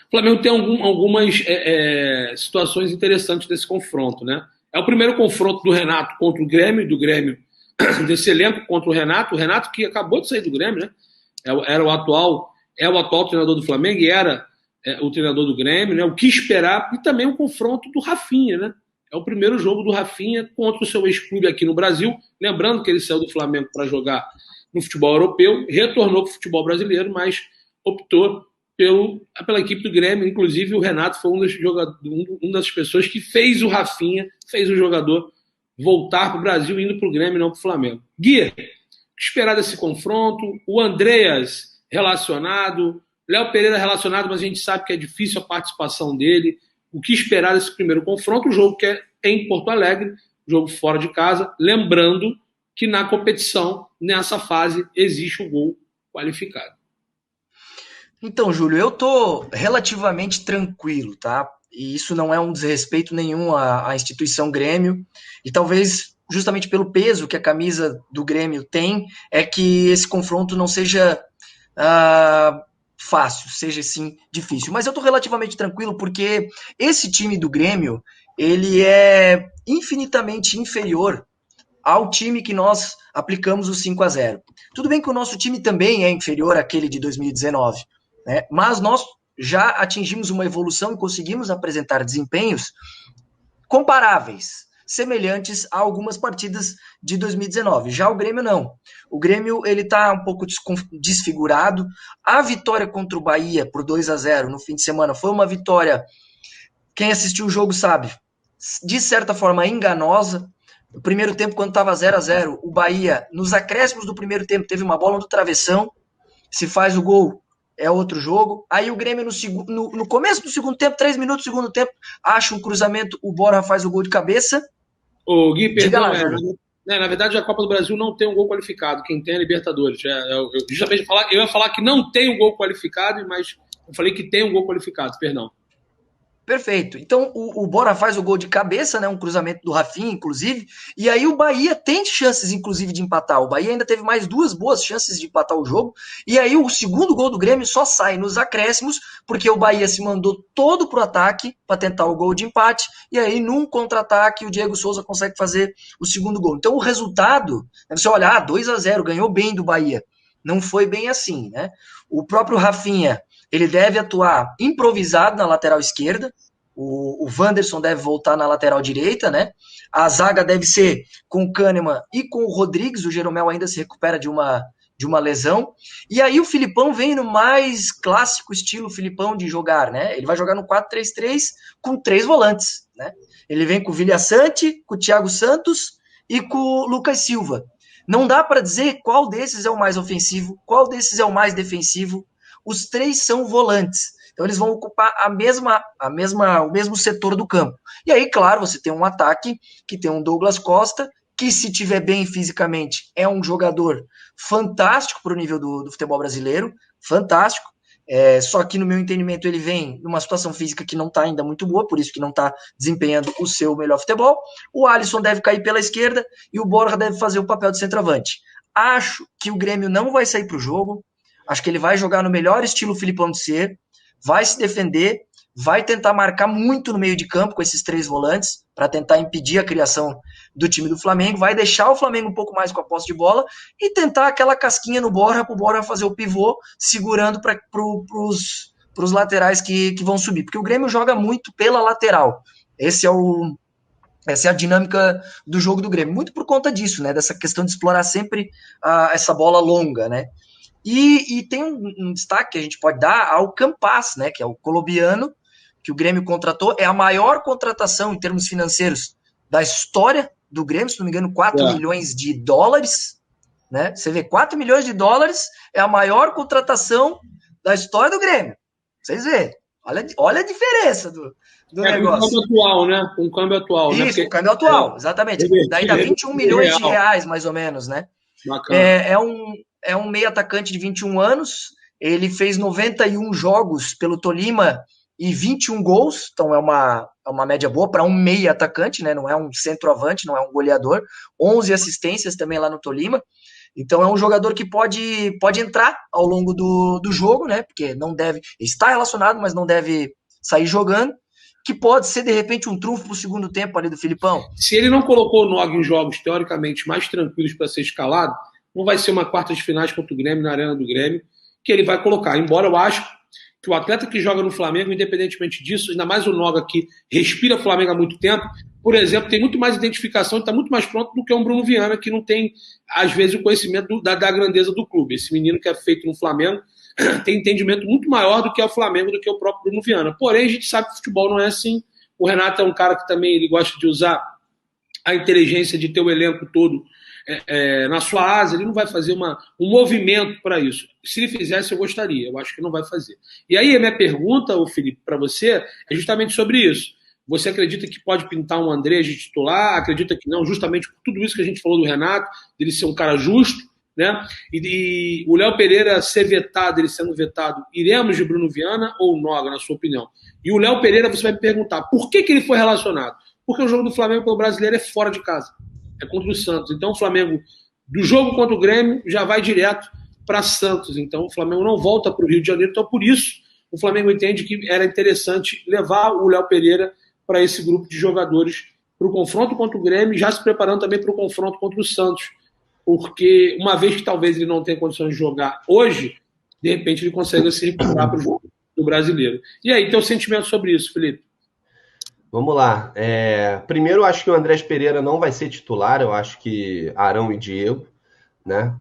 O Flamengo tem algumas situações interessantes desse confronto, né? É o primeiro confronto do Renato contra o Grêmio, do Grêmio desse elenco contra o Renato que acabou de sair do Grêmio, né? É o atual treinador do Flamengo e era o treinador do Grêmio, né? O que esperar, e também o confronto do Rafinha, né? É o primeiro jogo do Rafinha contra o seu ex-clube aqui no Brasil, lembrando que ele saiu do Flamengo para jogar no futebol europeu, retornou para o futebol brasileiro, mas optou pela equipe do Grêmio. Inclusive o Renato foi uma das pessoas que fez o Rafinha, fez o jogador voltar para o Brasil, indo para o Grêmio e não para o Flamengo. Gui, o que esperar desse confronto? O Andreas relacionado, Léo Pereira relacionado, mas a gente sabe que é difícil a participação dele. O que esperar desse primeiro confronto? O jogo que é em Porto Alegre, jogo fora de casa, lembrando que na competição, nessa fase, existe o gol qualificado. Então, Júlio, eu tô relativamente tranquilo, tá? E isso não é um desrespeito nenhum à instituição Grêmio. E talvez, justamente pelo peso que a camisa do Grêmio tem, é que esse confronto não seja fácil, seja sim difícil. Mas eu tô relativamente tranquilo porque esse time do Grêmio, ele é infinitamente inferior ao time que nós aplicamos o 5-0. Tudo bem que o nosso time também é inferior àquele de 2019, né? Mas nós já atingimos uma evolução e conseguimos apresentar desempenhos comparáveis, semelhantes a algumas partidas de 2019. Já o Grêmio não. O Grêmio ele está um pouco desfigurado. A vitória contra o Bahia por 2-0 no fim de semana foi uma vitória, quem assistiu o jogo sabe, de certa forma enganosa. No primeiro tempo, quando estava 0-0, o Bahia, nos acréscimos do primeiro tempo, teve uma bola no travessão. Se faz o gol, é outro jogo. Aí o Grêmio, no começo do segundo tempo, 3 minutos do segundo tempo, acha um cruzamento, o Borja faz o gol de cabeça. Ô, Gui, Diga perdão, lá, Júlio. na verdade a Copa do Brasil não tem um gol qualificado, quem tem é a Libertadores. Justamente eu ia falar que não tem um gol qualificado, mas eu falei que tem um gol qualificado, perdão. Perfeito. Então o Bora faz o gol de cabeça, né? Um cruzamento do Rafinha, inclusive. E aí o Bahia tem chances, inclusive, de empatar. O Bahia ainda teve mais 2 boas chances de empatar o jogo. E aí o segundo gol do Grêmio só sai nos acréscimos, porque o Bahia se mandou todo pro ataque para tentar o gol de empate. E aí, num contra-ataque, o Diego Souza consegue fazer o segundo gol. Então o resultado, você olhar, 2-0, ganhou bem do Bahia. Não foi bem assim, né? O próprio Rafinha, ele deve atuar improvisado na lateral esquerda. O Wanderson deve voltar na lateral direita, né? A zaga deve ser com o Kahneman e com o Rodrigues. O Jeromel ainda se recupera de uma lesão. E aí o Filipão vem no mais clássico estilo Filipão de jogar, né? Ele vai jogar no 4-3-3 com 3 volantes, né? Ele vem com o Vilhaçante, com o Thiago Santos e com o Lucas Silva. Não dá para dizer qual desses é o mais ofensivo, qual desses é o mais defensivo. Os 3 são volantes. Então eles vão ocupar o mesmo setor do campo. E aí, claro, você tem um ataque que tem um Douglas Costa, que se tiver bem fisicamente é um jogador fantástico para o nível do futebol brasileiro, fantástico. Só que no meu entendimento ele vem numa situação física que não está ainda muito boa, por isso que não está desempenhando o seu melhor futebol. O Alisson deve cair pela esquerda e o Borja deve fazer o papel de centroavante. Acho que o Grêmio não vai sair para o jogo, acho que ele vai jogar no melhor estilo Filipão de ser, vai se defender, vai tentar marcar muito no meio de campo com esses 3 volantes, para tentar impedir a criação do time do Flamengo, vai deixar o Flamengo um pouco mais com a posse de bola e tentar aquela casquinha no Borja, para o Borja fazer o pivô, segurando para os laterais que vão subir, porque o Grêmio joga muito pela lateral. Essa é a dinâmica do jogo do Grêmio, muito por conta disso, né? Dessa questão de explorar sempre essa bola longa, né? E tem um destaque que a gente pode dar ao Campas, né, que é o colombiano, que o Grêmio contratou. É a maior contratação em termos financeiros da história do Grêmio, se não me engano, 4 milhões de dólares. Né? Você vê, 4 milhões de dólares é a maior contratação da história do Grêmio. Vocês vê, olha a diferença do negócio. Com o câmbio atual, né? Com o câmbio atual, Isso, né? Porque, com o câmbio atual, exatamente. Daí dá 21 milhões de reais, mais ou menos, né? Bacana. É um meio atacante de 21 anos, ele fez 91 jogos pelo Tolima e 21 gols, então é uma média boa para um meio atacante, né? Não é um centroavante, não é um goleador. 11 assistências também lá no Tolima. Então é um jogador que pode entrar ao longo do jogo, né? Porque não deve, está relacionado, mas não deve sair jogando, que pode ser de repente um trunfo para o segundo tempo ali do Filipão. Se ele não colocou o Nog em jogos teoricamente mais tranquilos para ser escalado, não vai ser uma quarta de finais contra o Grêmio na Arena do Grêmio que ele vai colocar. Embora eu acho que o atleta que joga no Flamengo, independentemente disso, ainda mais o Noga que respira Flamengo há muito tempo, por exemplo, tem muito mais identificação e está muito mais pronto do que um Bruno Viana, que não tem, às vezes, o conhecimento da grandeza do clube. Esse menino que é feito no Flamengo tem entendimento muito maior do que o Flamengo, do que o próprio Bruno Viana. Porém, a gente sabe que o futebol não é assim. O Renato é um cara que também ele gosta de usar a inteligência de ter o elenco todo na sua asa, ele não vai fazer um movimento para isso. Se ele fizesse, eu gostaria. Eu acho que não vai fazer. E aí, a minha pergunta, Felipe, para você, é justamente sobre isso. Você acredita que pode pintar um André de titular? Acredita que não? Justamente por tudo isso que a gente falou do Renato, dele ser um cara justo, né? E o Léo Pereira ser vetado, ele sendo vetado, iremos de Bruno Viana ou Noga, na sua opinião? E o Léo Pereira, você vai me perguntar, por que ele foi relacionado? Porque o jogo do Flamengo pelo brasileiro é fora de casa. É contra o Santos. Então o Flamengo, do jogo contra o Grêmio, já vai direto para Santos. Então o Flamengo não volta para o Rio de Janeiro. Então por isso o Flamengo entende que era interessante levar o Léo Pereira para esse grupo de jogadores para o confronto contra o Grêmio, já se preparando também para o confronto contra o Santos. Porque uma vez que talvez ele não tenha condições de jogar hoje, de repente ele consegue se recuperar para o jogo do brasileiro. E aí, teu sentimento sobre isso, Felipe? Vamos lá. Primeiro, eu acho que o Andrés Pereira não vai ser titular. Eu acho que Arão e Diego, né?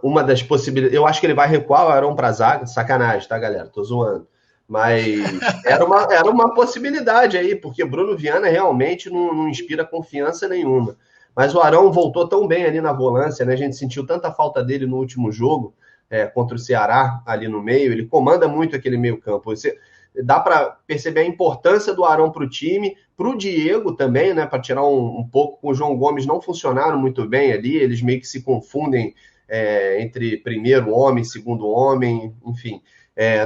Uma das possibilidades. Eu acho que ele vai recuar o Arão para a zaga. Sacanagem, tá, galera? Tô zoando. Mas era uma possibilidade aí, porque Bruno Viana realmente não inspira confiança nenhuma. Mas o Arão voltou tão bem ali na volância, né? A gente sentiu tanta falta dele no último jogo contra o Ceará, ali no meio. Ele comanda muito aquele meio-campo. Dá para perceber a importância do Arão para o time, para o Diego também, né? Para tirar um pouco. Com o João Gomes não funcionaram muito bem ali, eles meio que se confundem entre primeiro homem, segundo homem, enfim.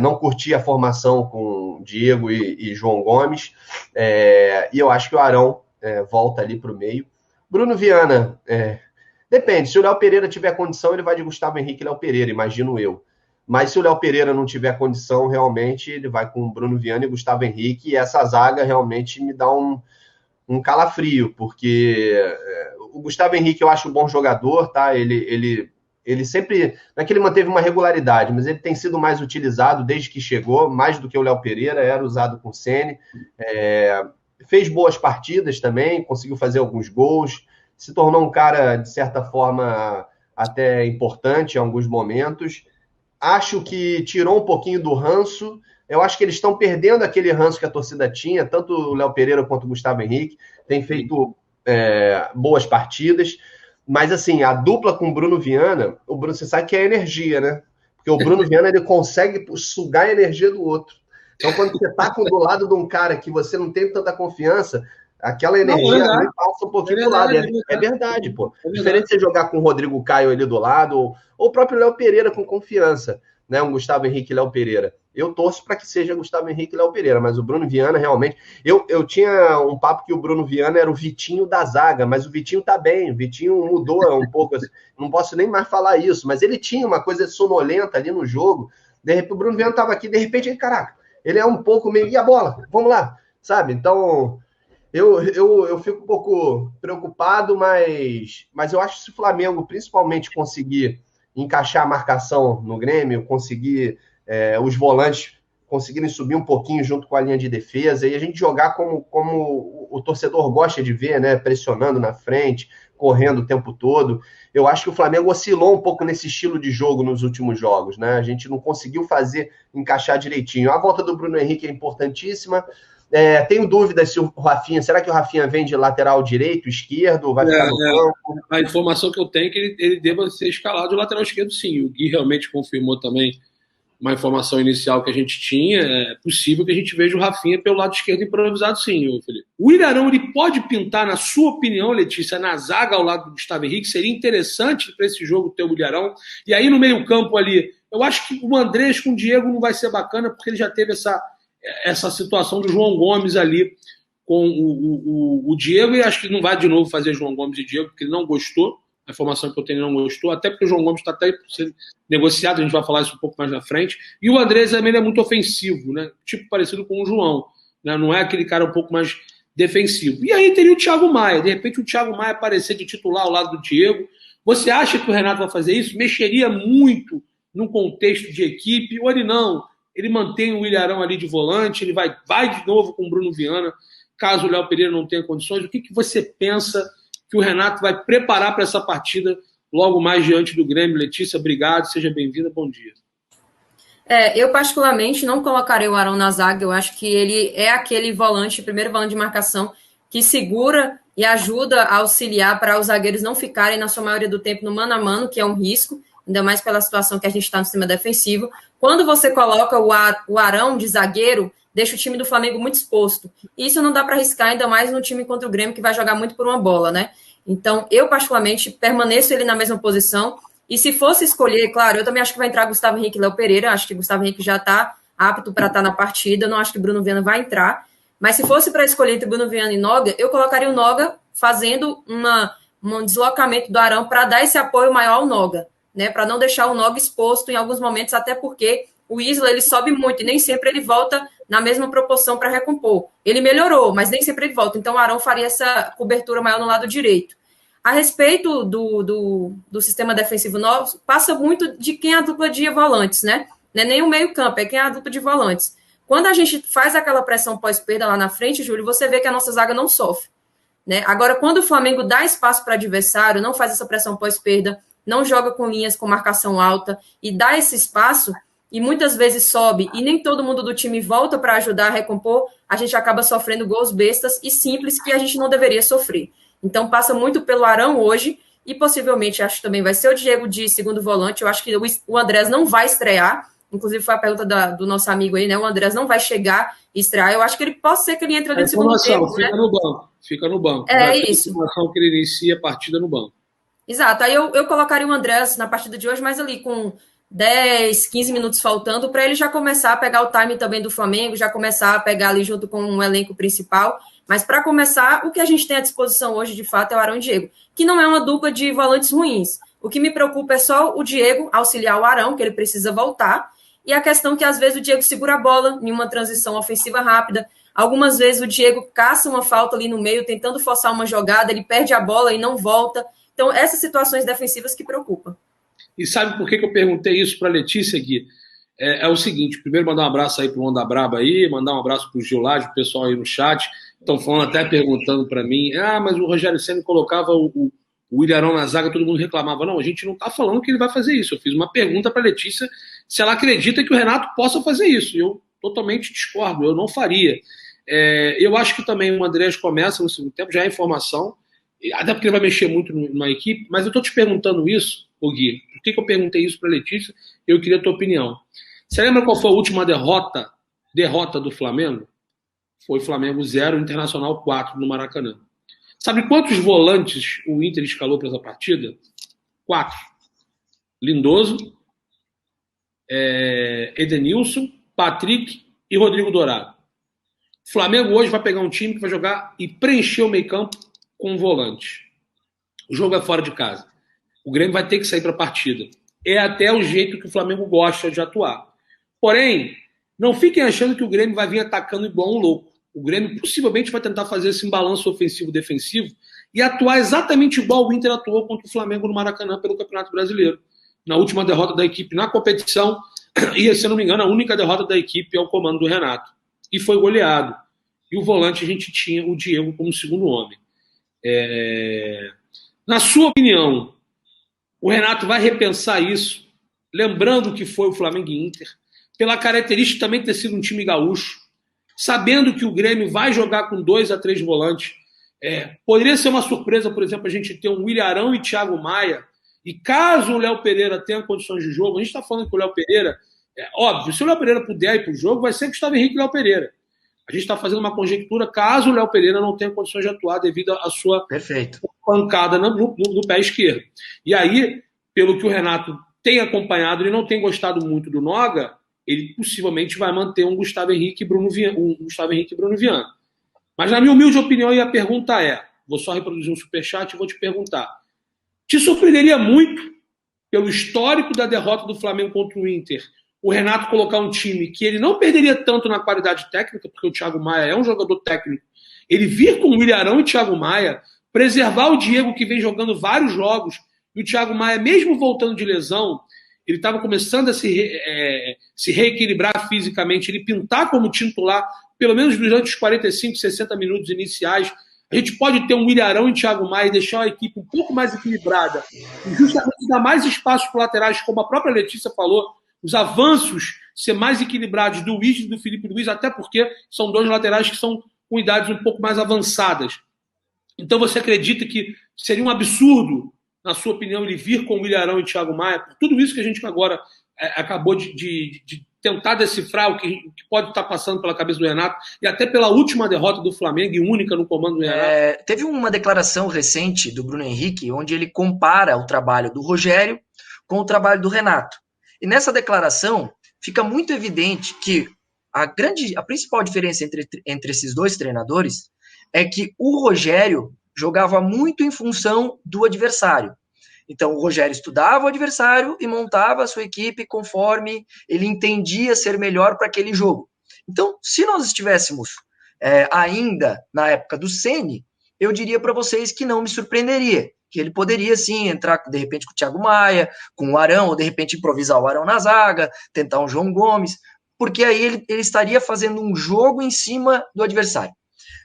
Não curti a formação com Diego e João Gomes, e eu acho que o Arão volta ali para o meio. Bruno Viana, depende, se o Léo Pereira tiver condição, ele vai de Gustavo Henrique e Léo Pereira, imagino eu. Mas se o Léo Pereira não tiver condição, realmente ele vai com o Bruno Viana e Gustavo Henrique, e essa zaga realmente me dá um calafrio, porque o Gustavo Henrique eu acho um bom jogador, tá? Ele sempre, não é que ele manteve uma regularidade, mas ele tem sido mais utilizado desde que chegou, mais do que o Léo Pereira, era usado com o Ceni, fez boas partidas também, conseguiu fazer alguns gols, se tornou um cara, de certa forma, até importante em alguns momentos. Acho que tirou um pouquinho do ranço. Eu acho que eles estão perdendo aquele ranço que a torcida tinha, tanto o Léo Pereira quanto o Gustavo Henrique, tem feito boas partidas. Mas, assim, a dupla com o Bruno Viana, o Bruno, você sabe que é energia, né? Porque o Bruno Viana, ele consegue sugar a energia do outro. Então, quando você tá do lado de um cara que você não tem tanta confiança, aquela energia passa um pouquinho do lado. É verdade, pô. Diferente de você jogar com o Rodrigo Caio ali do lado, ou o próprio Léo Pereira com confiança, né? Um Gustavo Henrique e Léo Pereira. Eu torço para que seja Gustavo Henrique e Léo Pereira, mas o Bruno Viana, realmente... Eu tinha um papo que o Bruno Viana era o Vitinho da zaga, mas o Vitinho tá bem, o Vitinho mudou um pouco, não posso nem mais falar isso, mas ele tinha uma coisa sonolenta ali no jogo, de repente o Bruno Viana tava aqui, de repente ele, caraca, ele é um pouco meio... E a bola? Vamos lá, sabe? Então... Eu fico um pouco preocupado, mas eu acho que se o Flamengo principalmente conseguir encaixar a marcação no Grêmio, conseguir os volantes conseguirem subir um pouquinho junto com a linha de defesa e a gente jogar como o torcedor gosta de ver, né? Pressionando na frente, correndo o tempo todo. Eu acho que o Flamengo oscilou um pouco nesse estilo de jogo nos últimos jogos, né? A gente não conseguiu encaixar direitinho. A volta do Bruno Henrique é importantíssima. Tenho dúvidas se o Rafinha... Será que o Rafinha vem de lateral direito, esquerdo, vai ficar no banco? A informação que eu tenho é que ele deva ser escalado de lateral esquerdo, sim. O Gui realmente confirmou também uma informação inicial que a gente tinha. É possível que a gente veja o Rafinha pelo lado esquerdo improvisado, sim, Felipe. O Ilharão, ele pode pintar, na sua opinião, Letícia, na zaga ao lado do Gustavo Henrique? Seria interessante para esse jogo ter o Ilharão. E aí, no meio-campo ali, eu acho que o Andrés com o Diego não vai ser bacana, porque ele já teve essa situação do João Gomes ali com o Diego, e acho que não vai de novo fazer João Gomes e Diego, porque ele não gostou A informação que eu tenho não gostou, até porque o João Gomes está até sendo negociado, a gente vai falar isso um pouco mais na frente. E o Andrés também é muito ofensivo, né? Tipo parecido com o João, né? Não é aquele cara um pouco mais defensivo. E aí teria o Thiago Maia. De repente o Thiago Maia aparecer de titular ao lado do Diego. Você acha que o Renato vai fazer isso? Mexeria muito no contexto de equipe? Ou ele não? Ele mantém o Willian Arão ali de volante, ele vai de novo com o Bruno Viana, caso o Léo Pereira não tenha condições. O que você pensa que o Renato vai preparar para essa partida logo mais diante do Grêmio? Letícia, obrigado, seja bem-vinda, bom dia. Eu particularmente não colocarei o Arão na zaga, eu acho que ele é aquele volante, primeiro volante de marcação, que segura e ajuda a auxiliar para os zagueiros não ficarem, na sua maioria do tempo, no mano a mano, que é um risco, ainda mais pela situação que a gente está no sistema defensivo. Quando você coloca o Arão de zagueiro, deixa o time do Flamengo muito exposto. E isso não dá para arriscar, ainda mais no time contra o Grêmio, que vai jogar muito por uma bola, né? Então, eu, particularmente, permaneço ele na mesma posição. E se fosse escolher, claro, eu também acho que vai entrar Gustavo Henrique e Léo Pereira. Acho que Gustavo Henrique já está apto para estar na partida. Não acho que Bruno Viana vai entrar. Mas se fosse para escolher entre Bruno Viana e Noga, eu colocaria o Noga fazendo um deslocamento do Arão para dar esse apoio maior ao Noga, né? Para não deixar o Noga exposto em alguns momentos, até porque o Isla ele sobe muito e nem sempre ele volta na mesma proporção para recompor. Ele melhorou, mas nem sempre ele volta. Então o Arão faria essa cobertura maior no lado direito. A respeito do sistema defensivo novo, passa muito de quem é a dupla de volantes, né? Não é nem o meio-campo, é quem é a dupla de volantes. Quando a gente faz aquela pressão pós-perda lá na frente, Júlio, você vê que a nossa zaga não sofre, né? Agora, quando o Flamengo dá espaço para o adversário, não faz essa pressão pós-perda, não joga com linhas com marcação alta e dá esse espaço, e muitas vezes sobe, e nem todo mundo do time volta para ajudar a recompor, a gente acaba sofrendo gols bestas e simples que a gente não deveria sofrer. Então, passa muito pelo Arão hoje, e possivelmente, acho que também vai ser o Diego de segundo volante. Eu acho que o Andrés não vai estrear, inclusive foi a pergunta do nosso amigo aí, né? O Andrés não vai chegar e estrear. Eu acho que ele pode ser que ele entre ali no segundo tempo, fica, né? Fica no banco. É isso. A informação que ele inicia a partida no banco. Exato. Aí eu colocaria o Andrés na partida de hoje, mas ali com 10, 15 minutos faltando, para ele já começar a pegar o time também do Flamengo, já começar a pegar ali junto com o elenco principal. Mas para começar, o que a gente tem à disposição hoje, de fato, é o Arão e o Diego, que não é uma dupla de volantes ruins. O que me preocupa é só o Diego auxiliar o Arão, que ele precisa voltar, e a questão que às vezes o Diego segura a bola em uma transição ofensiva rápida. Algumas vezes o Diego caça uma falta ali no meio, tentando forçar uma jogada, ele perde a bola e não volta. Então, essas situações defensivas que preocupam. E sabe por que eu perguntei isso para a Letícia, Gui? É o seguinte, primeiro mandar um abraço aí para o Onda Braba aí, mandar um abraço para o Gilage, o pessoal aí no chat. Estão falando, até perguntando para mim, mas o Rogério Ceni colocava o Willian Arão na zaga, todo mundo reclamava. Não, a gente não está falando que ele vai fazer isso. Eu fiz uma pergunta para a Letícia se ela acredita que o Renato possa fazer isso. Eu totalmente discordo, eu não faria. Eu acho que também o Andrés começa no segundo tempo, já é informação, até porque ele vai mexer muito na equipe, mas eu estou te perguntando isso, Gui, por que eu perguntei isso para a Letícia? Eu queria a tua opinião. Você lembra qual foi a última derrota do Flamengo? Foi Flamengo 0, Internacional 4 no Maracanã. Sabe quantos volantes o Inter escalou para essa partida? 4. Lindoso, Edenilson, Patrick e Rodrigo Dourado. O Flamengo hoje vai pegar um time que vai jogar e preencher o meio-campo com um volante. O jogo é fora de casa. O Grêmio vai ter que sair para a partida. É até o jeito que o Flamengo gosta de atuar. Porém, não fiquem achando que o Grêmio vai vir atacando igual um louco. O Grêmio possivelmente vai tentar fazer esse balanço ofensivo-defensivo e atuar exatamente igual o Inter atuou contra o Flamengo no Maracanã pelo Campeonato Brasileiro. Na última derrota da equipe na competição, e, se eu não me engano, a única derrota da equipe é o comando do Renato. E foi goleado. E o volante a gente tinha o Diego como segundo homem. Na sua opinião, o Renato vai repensar isso, lembrando que foi o Flamengo e Inter, pela característica também ter sido um time gaúcho, sabendo que o Grêmio vai jogar com 2 a 3 volantes. Poderia ser uma surpresa, por exemplo, a gente ter um Willian Arão e Thiago Maia, e caso o Léo Pereira tenha condições de jogo, a gente está falando que o Léo Pereira, óbvio, se o Léo Pereira puder ir para o jogo, vai ser Gustavo Henrique e Léo Pereira. A gente está fazendo uma conjectura caso o Léo Pereira não tenha condições de atuar devido à sua pancada no pé esquerdo. E aí, pelo que o Renato tem acompanhado, ele não tem gostado muito do Noga, ele possivelmente vai manter um Gustavo Henrique e Bruno Viana. Mas na minha humilde opinião, e a pergunta vou só reproduzir um superchat e vou te perguntar, Te surpreenderia muito, pelo histórico da derrota do Flamengo contra o Inter, o Renato colocar um time que ele não perderia tanto na qualidade técnica, porque o Thiago Maia é um jogador técnico, ele vir com o Ilharão e o Thiago Maia, preservar o Diego, que vem jogando vários jogos, e o Thiago Maia, mesmo voltando de lesão, ele estava começando a se reequilibrar fisicamente, ele pintar como titular, pelo menos durante os 45, 60 minutos iniciais. A gente pode ter um Ilharão e Thiago Maia e deixar a equipe um pouco mais equilibrada, e justamente dar mais espaço para os laterais, como a própria Letícia falou, os avanços ser mais equilibrados do Luiz e do Felipe Luiz, até porque são dois laterais que são com idades um pouco mais avançadas. Então você acredita que seria um absurdo, na sua opinião, ele vir com o Ilharão e o Thiago Maia, por tudo isso que a gente agora acabou de tentar decifrar o que pode estar passando pela cabeça do Renato, e até pela última derrota do Flamengo, e única no comando do Renato? Teve uma declaração recente do Bruno Henrique, onde ele compara o trabalho do Rogério com o trabalho do Renato. E nessa declaração, fica muito evidente que a principal diferença entre esses dois treinadores é que o Rogério jogava muito em função do adversário. Então, o Rogério estudava o adversário e montava a sua equipe conforme ele entendia ser melhor para aquele jogo. Então, se nós estivéssemos ainda na época do Ceni, eu diria para vocês que não me surpreenderia, que ele poderia sim entrar de repente com o Thiago Maia, com o Arão, ou de repente improvisar o Arão na zaga, tentar um João Gomes, porque aí ele estaria fazendo um jogo em cima do adversário.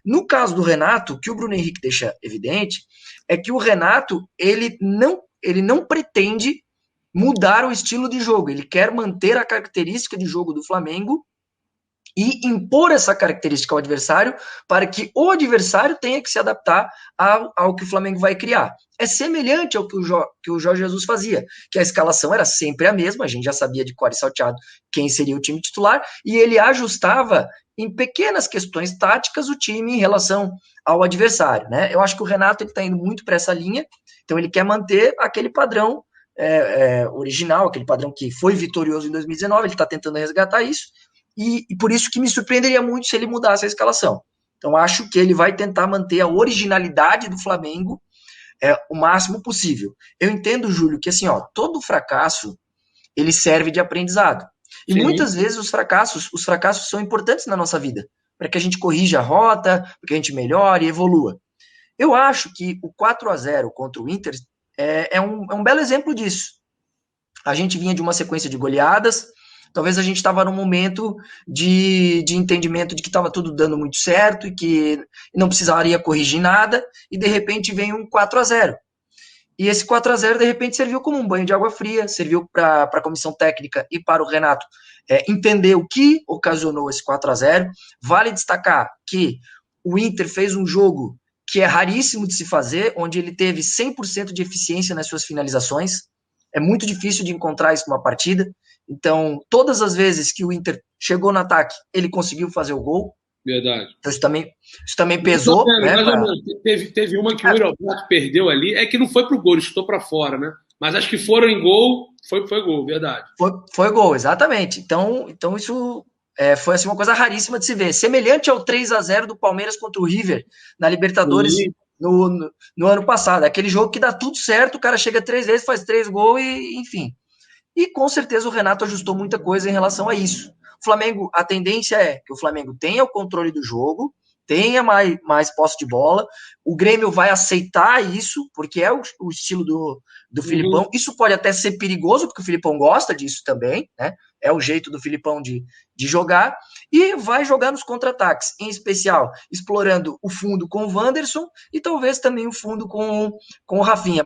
No caso do Renato, o que o Bruno Henrique deixa evidente é que o Renato ele não pretende mudar o estilo de jogo, ele quer manter a característica de jogo do Flamengo e impor essa característica ao adversário para que o adversário tenha que se adaptar ao que o Flamengo vai criar. É semelhante ao que o Jorge Jesus fazia, que a escalação era sempre a mesma, a gente já sabia de cor e salteado quem seria o time titular, e ele ajustava em pequenas questões táticas o time em relação ao adversário, né? Eu acho que o Renato está indo muito para essa linha, então ele quer manter aquele padrão original, aquele padrão que foi vitorioso em 2019, ele está tentando resgatar isso, e por isso que me surpreenderia muito se ele mudasse a escalação. Então acho que ele vai tentar manter a originalidade do Flamengo o máximo possível. Eu entendo, Júlio, que assim, todo fracasso ele serve de aprendizado. E Sim. Muitas vezes os fracassos são importantes na nossa vida, para que a gente corrija a rota, para que a gente melhore e evolua. Eu acho que o 4-0 contra o Inter é um belo exemplo disso. A gente vinha de uma sequência de goleadas, talvez a gente estava num momento de entendimento de que estava tudo dando muito certo e que não precisaria corrigir nada, e de repente vem um 4-0. E esse 4-0, de repente, serviu como um banho de água fria, serviu para a comissão técnica e para o Renato entender o que ocasionou esse 4-0. Vale destacar que o Inter fez um jogo que é raríssimo de se fazer, onde ele teve 100% de eficiência nas suas finalizações. É muito difícil de encontrar isso numa partida. Então, todas as vezes que o Inter chegou no ataque, ele conseguiu fazer o gol. Verdade. Então, isso também pesou. Teve uma que o Alberto perdeu ali, que não foi pro gol, ele chutou para fora, né? Mas acho que foram em gol, foi gol, verdade. Foi gol, exatamente. Então isso foi assim, uma coisa raríssima de se ver. Semelhante ao 3-0 do Palmeiras contra o River na Libertadores no ano passado. Aquele jogo que dá tudo certo, o cara chega 3 vezes, faz 3 gols e enfim. E com certeza o Renato ajustou muita coisa em relação a isso. O Flamengo, a tendência é que o Flamengo tenha o controle do jogo, tenha mais posse de bola, o Grêmio vai aceitar isso, porque é o estilo do Filipão. Isso pode até ser perigoso, porque o Filipão gosta disso também, né? É o jeito do Filipão de jogar, e vai jogar nos contra-ataques, em especial explorando o fundo com o Wanderson e talvez também o fundo com o Rafinha.